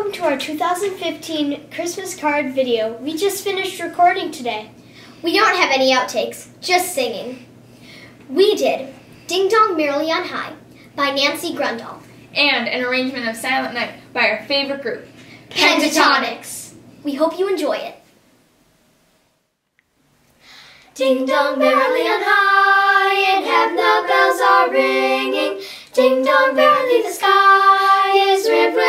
welcome to our 2015 Christmas card video. We just finished recording today. We don't have any outtakes, just singing. We did Ding Dong Merrily on High by Nancy Grundle. And an arrangement of Silent Night by our favorite group, Pentatonics. We hope you enjoy it. Ding dong merrily on high, in heaven the bells are ringing. Ding dong merrily the sky is rippling.